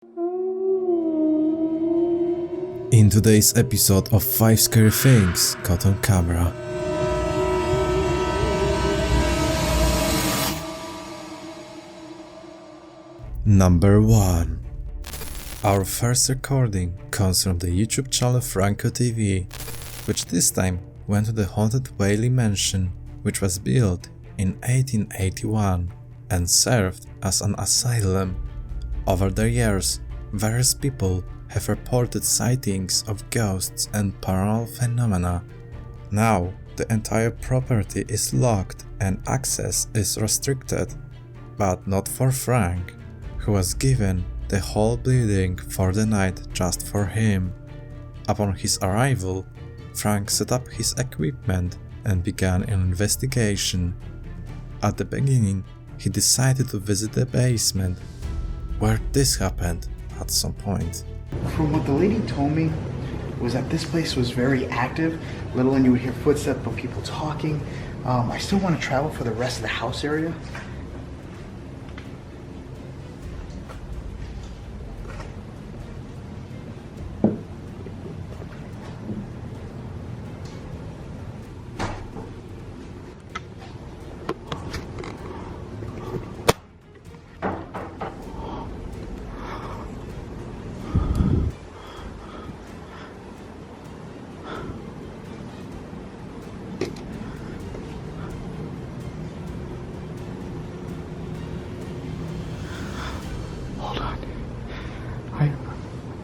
In today's episode of 5 Scary Things Caught on Camera. Number 1. Our first recording comes from the YouTube channel FRANKO TV, which this time went to the haunted Whaley Mansion, which was built in 1881 and served as an asylum. Over the years, various people have reported sightings of ghosts and paranormal phenomena. Now, the entire property is locked and access is restricted, but not for Frank, who was given the whole building for the night just for him. Upon his arrival, Frank set up his equipment and began an investigation. At the beginning, he decided to visit the basement, where this happened at some point. From what the lady told me was that this place was very active. Little and you would hear footsteps of people talking. I still want to travel for the rest of the house area.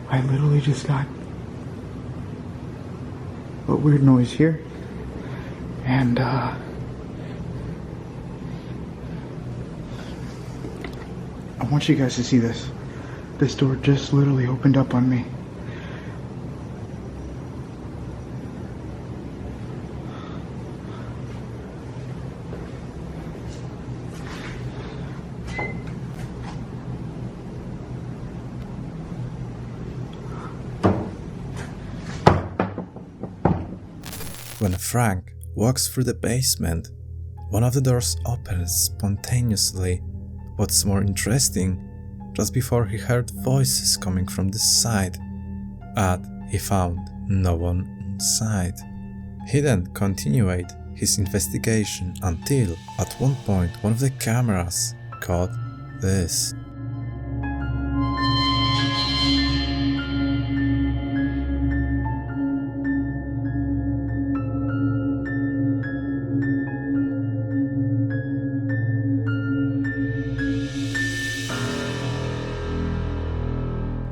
I literally just got a weird noise here, and I want you guys to see this. This door just literally opened up on me. When Frank walks through the basement, one of the doors opens spontaneously. What's more interesting, just before he heard voices coming from this side, but he found no one inside. He then continued his investigation until at one point one of the cameras caught this.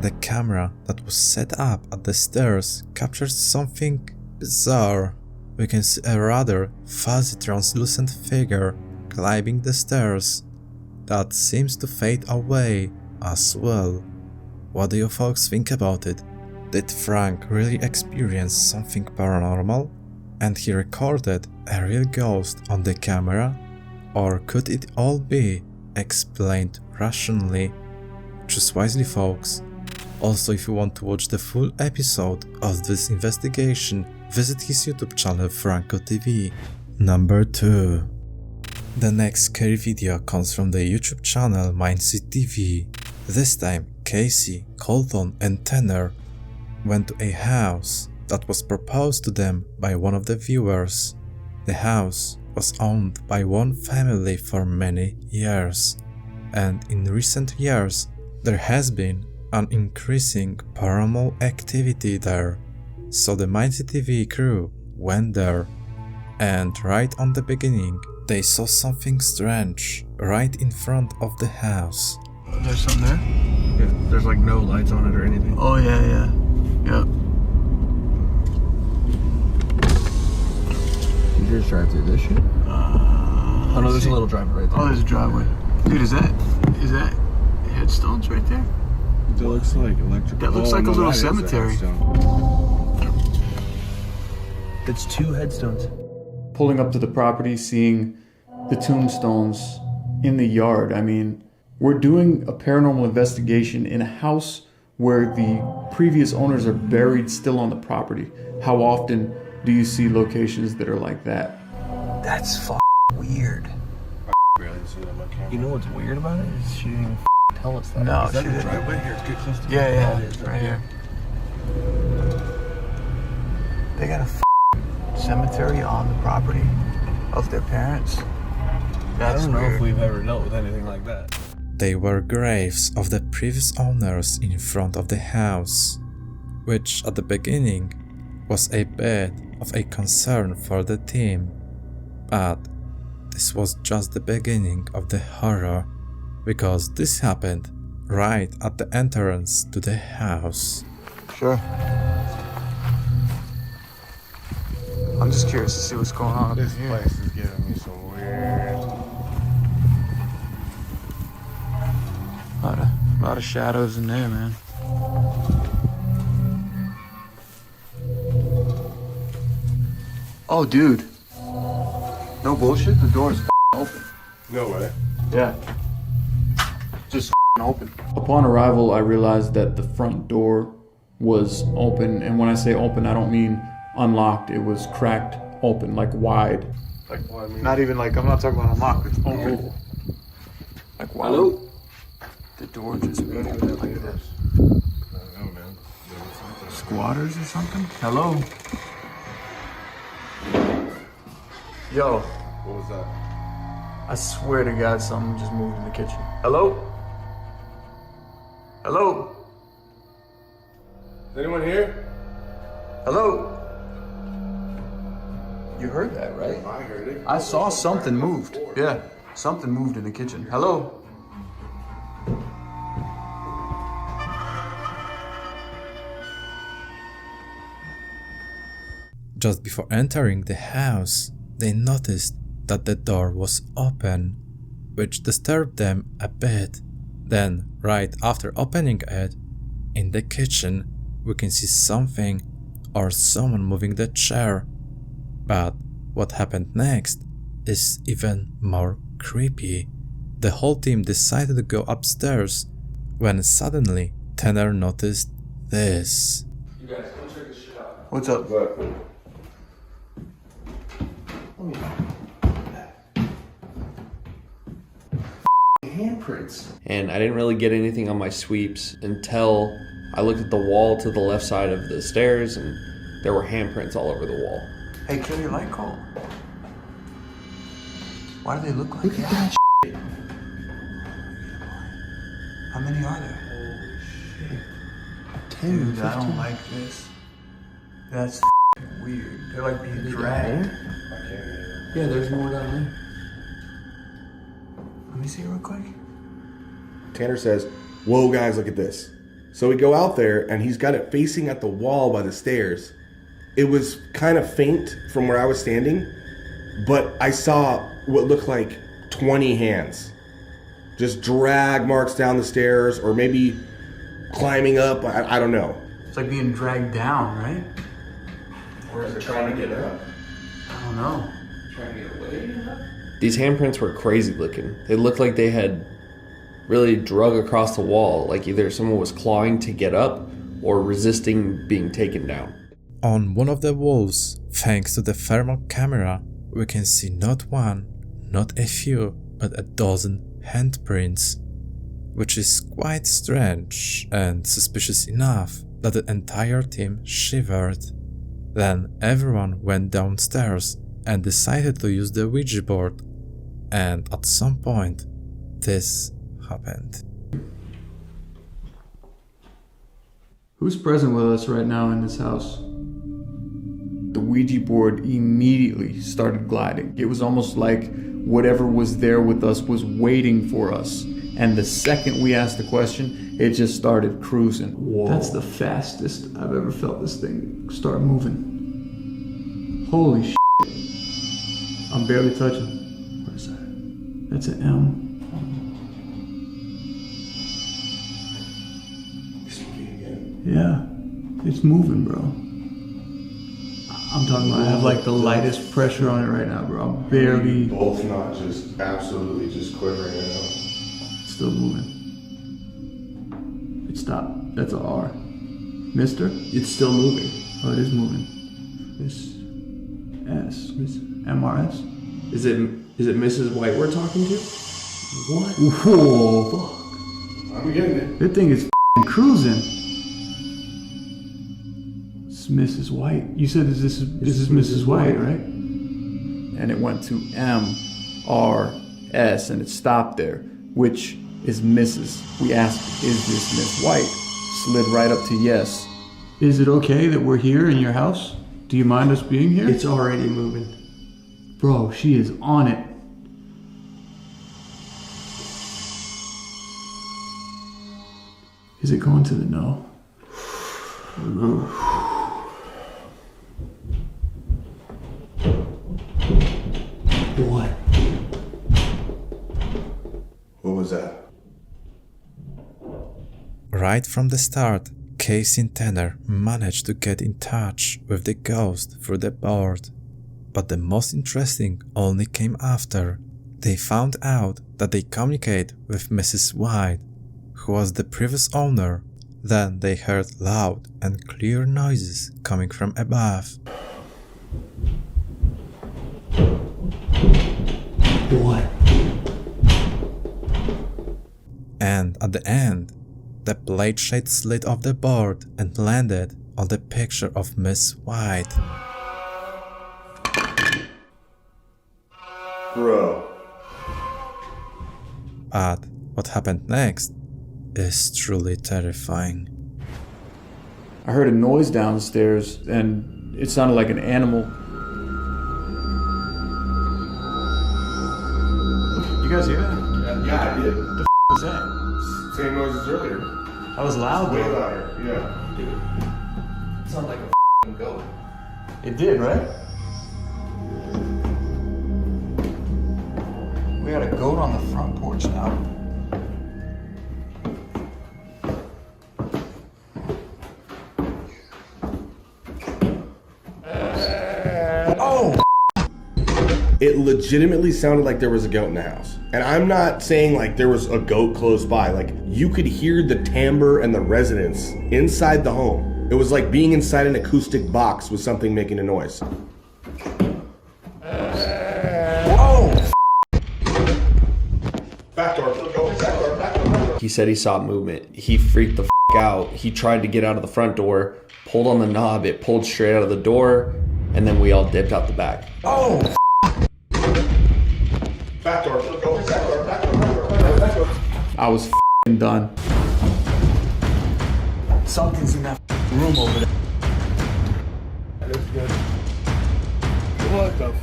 The camera that was set up at the stairs captured something bizarre. We can see a rather fuzzy translucent figure climbing the stairs that seems to fade away as well. What do you folks think about it? Did Frank really experience something paranormal and he recorded a real ghost on the camera? Or could it all be explained rationally? Choose wisely, folks. Also, if you want to watch the full episode of this investigation, visit his YouTube channel FRANKO TV. Number 2. The next scary video comes from the YouTube channel MindSeed TV. This time, Casey, Colton and Tanner went to a house that was proposed to them by one of the viewers. The house was owned by one family for many years, and in recent years there has been an increasing paranormal activity there, so the MindSeed TV crew went there, and right on the beginning they saw something strange right in front of the house. There's something there? Yeah, there's like no lights on it or anything. Oh yeah. You just drive through this shit? Oh no, there's a little driveway right there. Oh, there's a driveway. Dude, is that headstones right there? That looks like electrical. That looks like a little cemetery. It's 2 headstones. Pulling up to the property, seeing the tombstones in the yard. I mean, we're doing a paranormal investigation in a house where the previous owners are buried still on the property. How often do you see locations that are like that? That's weird. You know what's weird about it? She didn't even tell us that. No, Is that she the didn't. driveway here? It's good close to Yeah, it's right here. They got a cemetery on the property of their parents. That's I don't know weird. if we've ever dealt with anything like that. They were graves of the previous owners in front of the house, which at the beginning was a bit of a concern for the team, but this was just the beginning of the horror, because this happened right at the entrance to the house. Sure. I'm just curious to see what's going on. This place is giving me some weird. A lot of shadows in there, man. Oh, dude. No bullshit. The door is open. No way. Yeah. Just open. Upon arrival, I realized that the front door was open, and when I say open, I don't mean unlocked. It was cracked open, like wide. Like, well, I mean, Not even like, I'm not talking about unlocked. It's open. Like, wow. Hello? The door just opened like this. I don't know, man. Squatters or something? Hello? Yo, What was that? I swear to God, something just moved in the kitchen. Hello? Hello? Is anyone here? Hello? You heard that, right? I heard it. I saw something moved. Yeah, something moved in the kitchen. Hello? Just before entering the house, they noticed that the door was open, which disturbed them a bit. Then, right after opening it, in the kitchen, we can see something or someone moving the chair. But what happened next is even more creepy. The whole team decided to go upstairs when suddenly Tanner noticed this. What's up? But Handprints. And I didn't really get anything on my sweeps until I looked at the wall to the left side of the stairs, and there were handprints all over the wall. Hey, kill your light call. Why do they look like that? How many are there? Holy shit. 10, dude, I don't like this. That's weird. They're like being dragged. Yeah, there's more down there. Let me see real quick. Tanner says, "Whoa, guys, look at this." So we go out there, and he's got it facing at the wall by the stairs. It was kind of faint from where I was standing, but I saw what looked like 20 hands. Just drag marks down the stairs, or maybe climbing up. I don't know. It's like being dragged down, right? Or is it trying to get up? I don't know. These handprints were crazy looking. They looked like they had really drug across the wall, like either someone was clawing to get up or resisting being taken down. On one of the walls, thanks to the thermal camera, we can see not one, not a few, but a dozen handprints, which is quite strange and suspicious enough that the entire team shivered. Then everyone went downstairs and decided to use the Ouija board, and at some point, this happened. Who's present with us right now in this house? The Ouija board immediately started gliding. It was almost like whatever was there with us was waiting for us. And the second we asked the question, it just started cruising. Whoa. That's the fastest I've ever felt this thing start moving. Holy shit. I'm barely touching. What is that? That's an M. Yeah, it's moving, bro. I'm talking about I have like the lightest pressure on it right now, bro. I'm barely... Both not just absolutely just quivering right now. Still moving. It stopped. That's a R. Mister? It's still moving. Oh, it is moving. Miss S. Miss MRS? Is it Mrs. White we're talking to? What? Whoa, fuck. I'm getting it. That thing is cruising. It's Mrs. White. You said this is Mrs. White, right? And it went to M-R-S and it stopped there, which is Mrs. We asked, is this Miss White? Slid right up to yes. Is it okay that we're here in your house? Do you mind us being here? It's already moving. Bro, she is on it. Is it going to the no? I don't know. What? What was that? Right from the start, Casey and Tanner managed to get in touch with the ghost through the board. But the most interesting only came after. They found out that they communicate with Mrs. White, who was the previous owner. Then they heard loud and clear noises coming from above. What? And at the end, the blade shade slid off the board and landed on the picture of Miss White. Bro. But what happened next is truly terrifying. I heard a noise downstairs and it sounded like an animal. You guys hear that? Yeah, I did. What the was that? Same noise as earlier. That was loud Way though. louder. Yeah. Dude, it sounds like a goat. It did, right? We got a goat on the front porch now. It legitimately sounded like there was a goat in the house. And I'm not saying like there was a goat close by. Like you could hear the timbre and the resonance inside the home. It was like being inside an acoustic box with something making a noise. Back door, go, back door, back door, back door. He said he saw movement. He freaked the out. He tried to get out of the front door, pulled on the knob, it pulled straight out of the door, and then we all dipped out the back. Back door, go, back door, back door, back door, back door, back door. I was done. Something's in that room over there. That is good. What the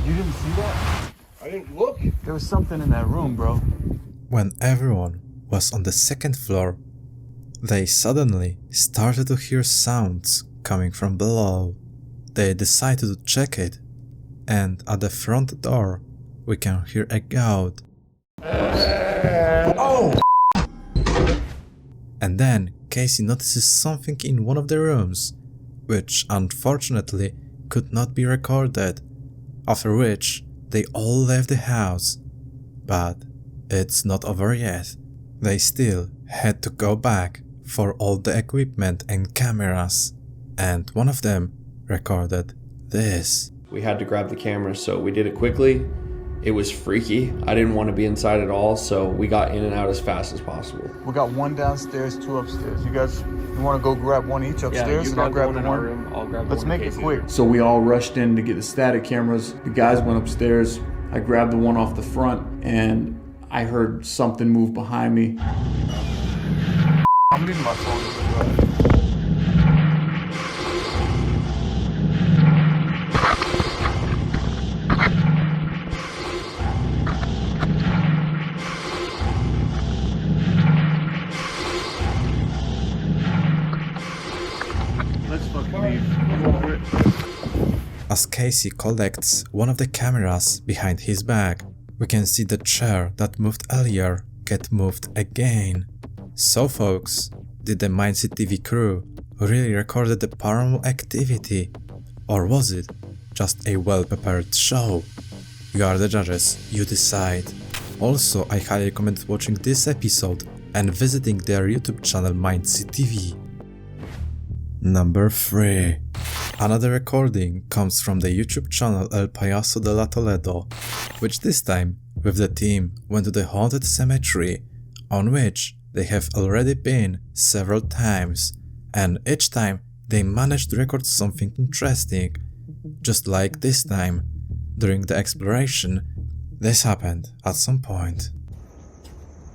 You didn't see that? I didn't look. There was something in that room, bro. When everyone was on the second floor, they suddenly started to hear sounds coming from below. They decided to check it, and at the front door, we can hear a goat. And then Casey notices something in one of the rooms, which unfortunately could not be recorded, after which they all left the house. But it's not over yet. They still had to go back for all the equipment and cameras, and one of them recorded this. We had to grab the camera, so we did it quickly. It was freaky. I didn't want to be inside at all, so we got in and out as fast as possible. We got one downstairs, two upstairs. You guys, you want to go grab one each upstairs, and I'll grab the one. room. I'll grab Let's make it quick. So we all rushed in to get the static cameras. The guys went upstairs. I grabbed the one off the front and I heard something move behind me. I'm leaving my phone. Let's fucking leave. I'm over it. As Casey collects one of the cameras behind his back, we can see the chair that moved earlier get moved again. So folks, did the MindSeed TV crew really recorded the paranormal activity, or was it just a well-prepared show? You are the judges, you decide. Also, I highly recommend watching this episode and visiting their YouTube channel MindSeed TV. Number 3. Another recording comes from the YouTube channel El PAYASO de la Toledo, which this time with the team went to the haunted cemetery, on which they have already been several times, and each time they managed to record something interesting. Just like this time, during the exploration, this happened at some point.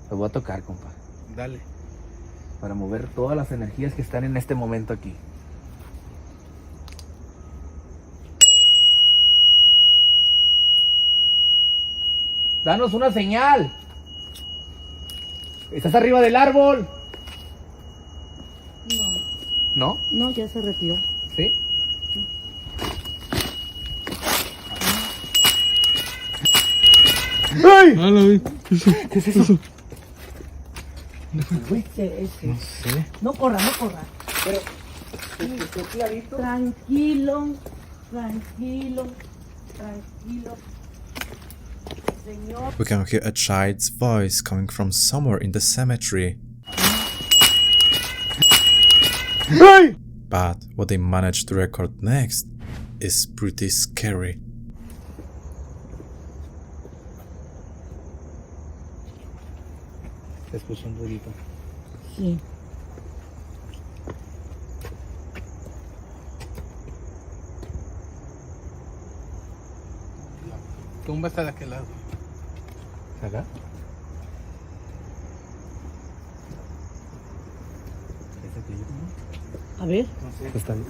Lo voy a tocar, compa. Dale. Para mover todas las energías que están en este momento aquí. ¡Danos una señal! ¿Estás arriba del árbol? No, ¿No? no, ya se retiró. ¿Sí? ¿Qué es eso? ¿Qué es eso? No corra, no corra. Pero, ¿qué clarito? Tranquilo, tranquilo, tranquilo. Señor. We can hear a child's voice coming from somewhere in the cemetery. But what they managed to record next is pretty scary. Se escucha un ruidito. Sí. Tumba está de aquel lado. ¿Acá? A ver.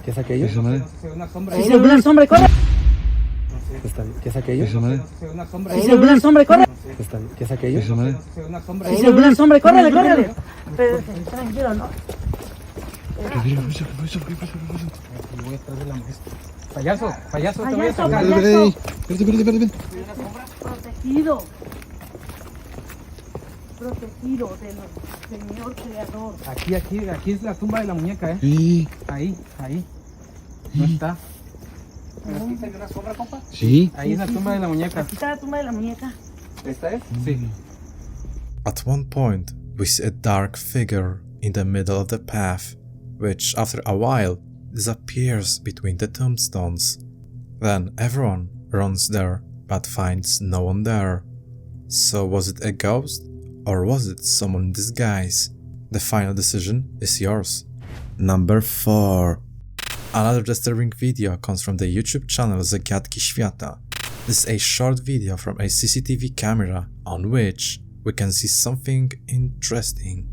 ¿Qué es aquello? Una sombra. Ahí se ve una sombra, corre. ¿Qué es aquello? Una sombra. Ahí se ve una sombra, corre. ¿Qué es aquello? Una sombra. Ahí se ve una sombra, córrele, córrele. Tranquilo, no. Voy atrás de la maestra. Payaso, payaso, te voy a Payaso, sacar. payaso. Espérate. Protegido. Protegido del Señor Creador. Aquí es la tumba de la muñeca, ¿eh? Sí. Ahí. No está. ¿Pero aquí se ve una sombra, compa? Sí. Ahí es la tumba de la muñeca. Aquí está la tumba de la muñeca. ¿Esta es? Sí. At one point, we see a dark figure in the middle of the path, which after a while disappears between the tombstones. Then everyone runs there but finds no one there. So was it a ghost or was it someone in disguise? The final decision is yours. Number 4. Another disturbing video comes from the YouTube channel Zagadki Świata. This is a short video from a CCTV camera on which we can see something interesting.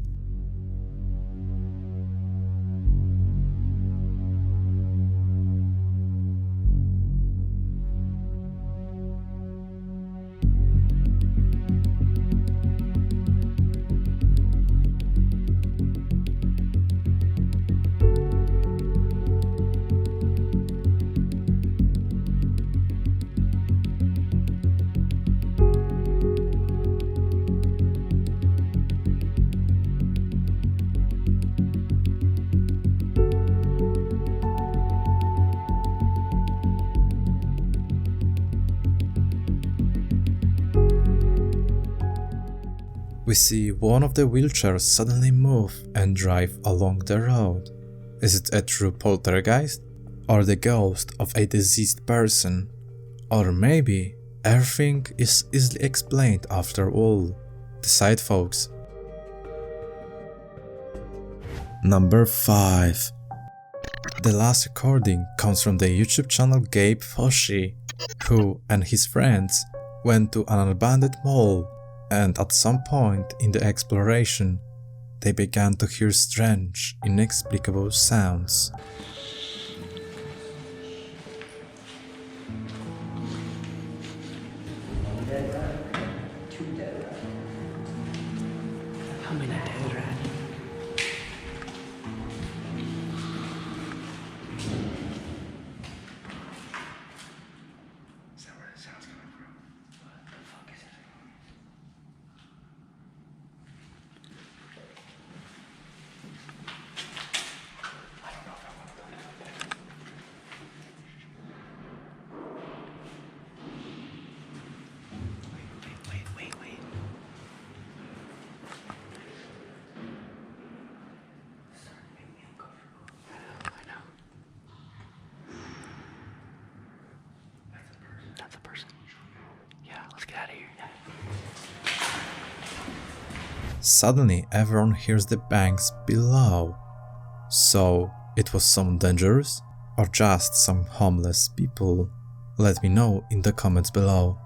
We see one of the wheelchairs suddenly move and drive along the road. Is it a true poltergeist? Or the ghost of a deceased person? Or maybe everything is easily explained after all? Decide, folks. Number 5. The last recording comes from the YouTube channel Gabe Foshi, who and his friends went to an abandoned mall, and at some point in the exploration, they began to hear strange, inexplicable sounds. How many dead rat? Is that where the sound's coming from? What the fuck is it? I don't know if I want to go down there. Wait. Starting to make me uncomfortable. I know. That's a person. Yeah, let's get out of here. Suddenly everyone hears the bangs below. So it was someone dangerous or just some homeless people? Let me know in the comments below.